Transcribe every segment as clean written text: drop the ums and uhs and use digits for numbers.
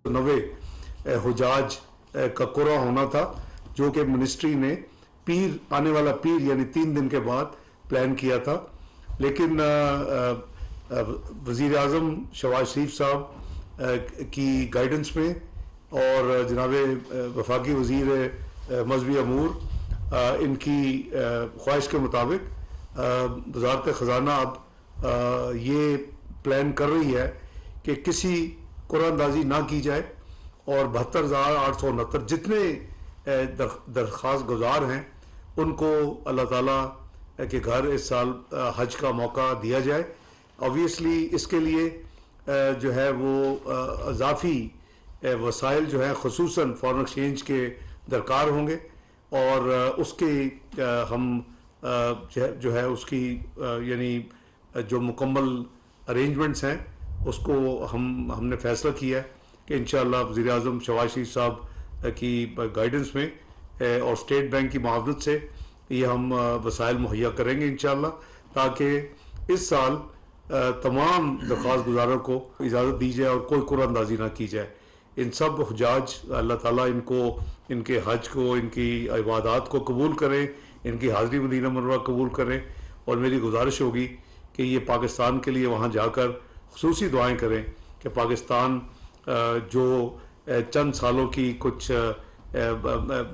90 हुजाज का कुरा होना था, जो कि मिनिस्ट्री ने पीर आने वाला पीर यानी 3 दिन के बाद प्लान किया था। लेकिन वज़ीर आज़म शहबाज शरीफ साहब की गाइडेंस में और जनाब वफाकी वज़ीर मजहबी अमूर इनकी ख्वाहिश के मुताबिक वज़ारत ख़जाना अब ये प्लान कर रही है कि किसी कुरानदाजी ना की जाए और 72,869 जितने दरख्वास्त गुजार हैं उनको अल्लाह ताला के घर इस साल हज का मौका दिया जाए। ऑब्वियसली इसके लिए जो है वो अजाफी वसाइल जो है खुसूसन फॉरेन एक्सचेंज के दरकार होंगे और उसके हम जो है उसकी यानी जो मुकम्मल अरेंजमेंट्स हैं उसको हमने फैसला किया है कि इंशाअल्लाह वज़ीर आज़म शहबाज शरीफ साहब की गाइडेंस में और स्टेट बैंक की मुआवनत से ये हम वसाइल मुहैया करेंगे इंशाअल्लाह, ताकि इस साल तमाम दरख्वास्त गुजारों को इजाज़त दी जाए और कोई कुरानदाजी ना की जाए। इन सब हुजाज अल्लाह ताला इनको इनके हज को इनकी इबादत को कबूल करें, इनकी हाज़री मदीना मुनव्वरा कबूल करें। और मेरी गुजारिश होगी कि ये पाकिस्तान के लिए वहाँ जाकर खुसूसी दुआएं करें कि पाकिस्तान जो चंद सालों की कुछ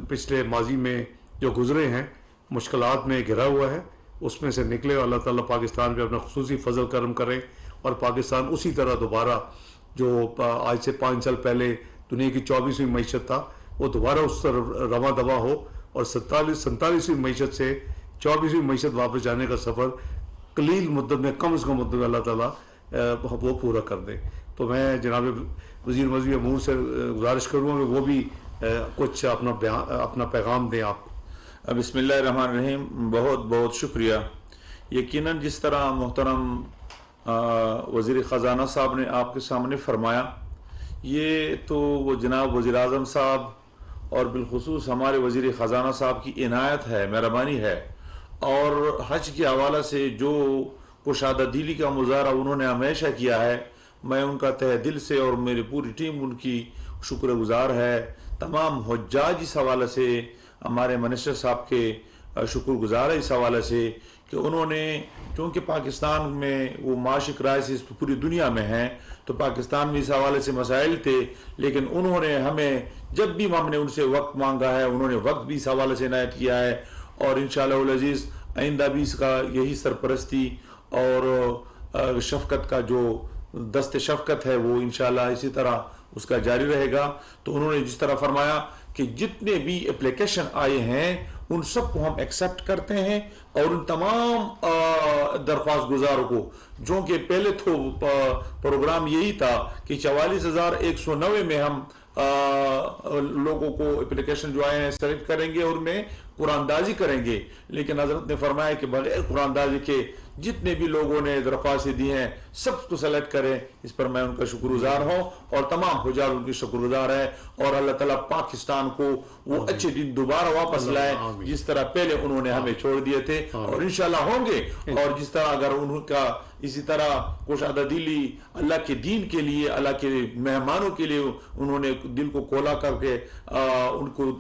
पिछले माजी में जो गुज़रे हैं मुश्किलात में घिरा हुआ है उसमें से निकले और अल्लाह ताला पाकिस्तान पे अपना खुसूसी फजल करम करें और पाकिस्तान उसी तरह दोबारा जो आज से 5 साल पहले दुनिया की 24वीं मईशत था वो दोबारा उस तरफ रवा दवा हो और 47वीं मईशत से 24वीं मईशत वापस जाने का सफ़र कलील मुद्दत में कम से कम मुद्दत में अल्लाह ताला वो पूरा कर दे। तो मैं जनाब वज़ीर मजहबी अमूर से गुजारिश करूँगा कि वो भी कुछ अपना पैगाम दें आपको। बिस्मिल्लाहिर्रहमानिर्रहीम। बहुत बहुत शुक्रिया। यकीनन जिस तरह मोहतरम वज़ीर ख़जाना साहब ने आपके सामने फरमाया, ये तो वो जनाब वज़ीर आज़म साहब और बिलखुसूस हमारे वज़ीर ख़जाना साहब की इनायत है, मेहरबानी है। और हज के हवाला से जो कुशादा दिली का मुजाहरा उन्होंने हमेशा किया है, मैं उनका तहे दिल से और मेरी पूरी टीम उनकी शुक्रगुजार है। तमाम हुज्जाज इस हवाले से हमारे मिनिस्टर साहब के शुक्रगुजार है इस हवाले से कि उन्होंने, क्योंकि पाकिस्तान में वो माशी क्राइसिस पूरी दुनिया में है, तो पाकिस्तान में इस हवाले से मसाइल थे, लेकिन उन्होंने हमें जब भी हमने उनसे वक्त मांगा है उन्होंने वक्त भी इस हवाले से इनायत किया है। और इंशाअल्लाह अज़ीज़ आइंदा भी इसका यही सरपरस्ती और शफ़क़त का जो दस्त शफ़क़त है वो इंशाअल्लाह इसी तरह उसका जारी रहेगा। तो उन्होंने जिस तरह फरमाया कि जितने भी एप्लीकेशन आए हैं उन सब को हम एक्सेप्ट करते हैं और उन तमाम दरख्वास्त गुजारों को, जो कि पहले तो प्रोग्राम यही था कि 44,190 में हम लोगों को एप्लीकेशन जो आए हैं सेलेक्ट करेंगे और उनमें कुरानदाजी करेंगे, लेकिन हजरत ने फरमाया कि बगैर कुरानदाजी के जितने भी लोगों ने दरख्वास्तें दी हैं सबको सेलेक्ट करें। इस पर मैं उनका शुक्रगुजार हूँ और तमाम हुज्जाज उनकी शुक्रगुजार है और अल्लाह ताला पाकिस्तान को वो अच्छे दिन दोबारा वापस लाए जिस तरह पहले उन्होंने हमें छोड़ दिए थे, और इंशाल्लाह होंगे। और जिस तरह अगर उनका इसी तरह कुशादा दिली अल्लाह के दीन के लिए, अल्लाह के मेहमानों के लिए उन्होंने दिल को खोला करके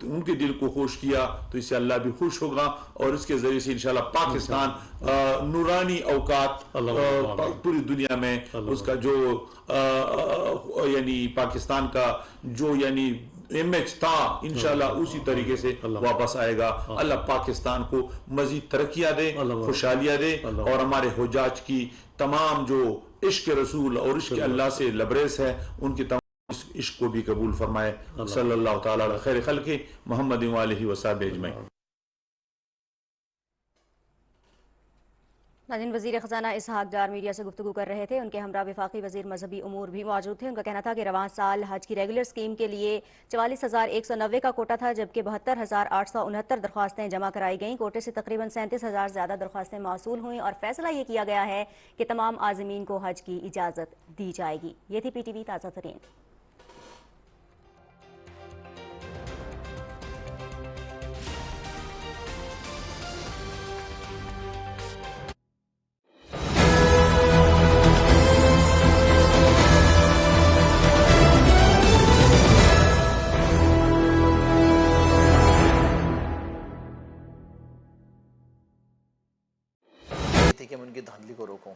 उनके दिल को खुश किया, तो इससे अल्लाह भी खुश होगा और इसके जरिए से इंशाल्लाह पाकिस्तान नूरानी औकात पूरी दुनिया में उसका जो यानी पाकिस्तान का जो यानी इमेज था इंशाल्लाह उसी तरीके से वापस आएगा। अल्लाह पाकिस्तान को मजीद तरक्कियां दे, खुशहालियां दे और हमारे हुज्जाज की तमाम जो इश्क रसूल और इश्क अल्लाह से लबरेज है उनकी तमाम इश्क को भी कबूल फरमाए। सल्लल्लाहु तआला अलैहि खैर खल्क़ि मुहम्मद व आलिहि व सहबिहि अजमईन। नाज़रीन, वज़ीर ख़ज़ाना इसहाक़ डार मीडिया से गुफ्तगू कर रहे थे। उनके हमरा वफाकी वज़ीर मजहबी उमूर भी मौजूद थे। उनका कहना था कि रवां साल हज की रेगुलर स्कीम के लिए 44,190 का कोटा था, जबकि 72,869 दरख्वास्तें जमा कराई गईं। कोटे से तकरीबन 37,000 ज़्यादा दरख्वास्तें मौसूल हुई और फैसला ये किया गया है कि तमाम आज़मीन को हज की इजाज़त दी जाएगी। ये थी PTV ताज़ा तरीन। کو روکوں.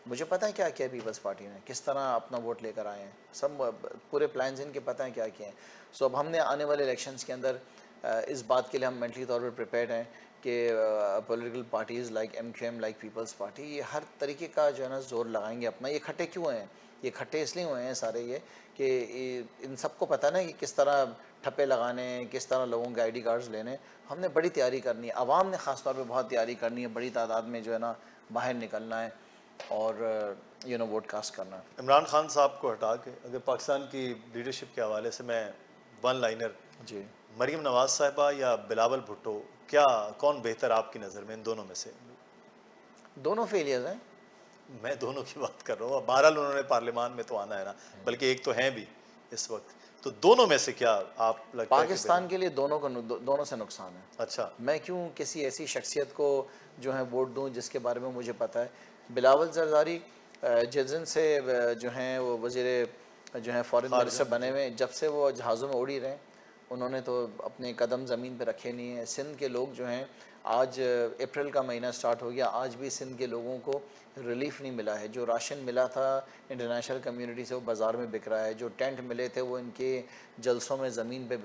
مجھے پتہ ہے کیا کیا پیپلز پارٹی نے, کس طرح اپنا ووٹ لے کر آئے ہیں, سب پورے پلانز ان کے پتہ ہیں کیا کیے ہیں. سو اب ہم نے آنے والے الیکشنز کے اندر اس بات کے لیے ہم مینٹلی طور پر پریپیئرڈ ہیں کہ political parties like MQM, like Peoples Party, یہ ہر طریقے کا جو ہے نا زور لگائیں گے اپنا. یہ کھٹے کیوں ہیں, یہ کھٹے اس لیے ہوئے ہیں سارے یہ کہ ان سب کو پتہ نا کہ کس طرح ٹھپے لگانے, کس طرح لوگوں کے ID کارڈز لینے. ہم نے بڑی تیاری کرنی ہے, عوام نے خاص طور پہ بہت تیاری کرنی ہے, بڑی تعداد میں جو ہے نا باہر نکلنا ہے اور ووٹ کاسٹ کرنا. عمران خان صاحب کو ہٹا کے اگر پاکستان کی لیڈرشپ کے حوالے سے میں ون لائنر, جی, مریم نواز صاحبہ یا بلاول بھٹو, کون بہتر آپ کی نظر میں ان دونوں میں سے؟ دونوں فیلیئرز ہیں. میں دونوں کی بات کر رہا ہوں. بہرحال انہوں نے پارلیمان میں تو آنا ہے نا, بلکہ ایک تو ہیں بھی اس وقت, تو دونوں میں سے کیا آپ لگتا ہے پاکستان کے لیے دونوں سے نقصان ہے. اچھا, میں کیوں کسی ایسی شخصیت کو جو ہے ووٹ دوں جس کے بارے میں مجھے پتہ ہے. بلاول زرداری جس دن سے جو ہیں وہ وزیر جو ہیں فارن منسٹر بنے ہوئے, جب سے وہ جہازوں میں اڑی رہے, انہوں نے تو اپنے قدم زمین پہ رکھے نہیں ہیں. سندھ کے لوگ جو ہیں, آج اپریل کا مہینہ سٹارٹ ہو گیا, آج بھی سندھ کے لوگوں کو ریلیف نہیں ملا ہے. جو راشن ملا تھا انٹرنیشنل کمیونٹی سے وہ بازار میں بک رہا ہے, جو ٹینٹ ملے تھے وہ ان کے جلسوں میں زمین پہ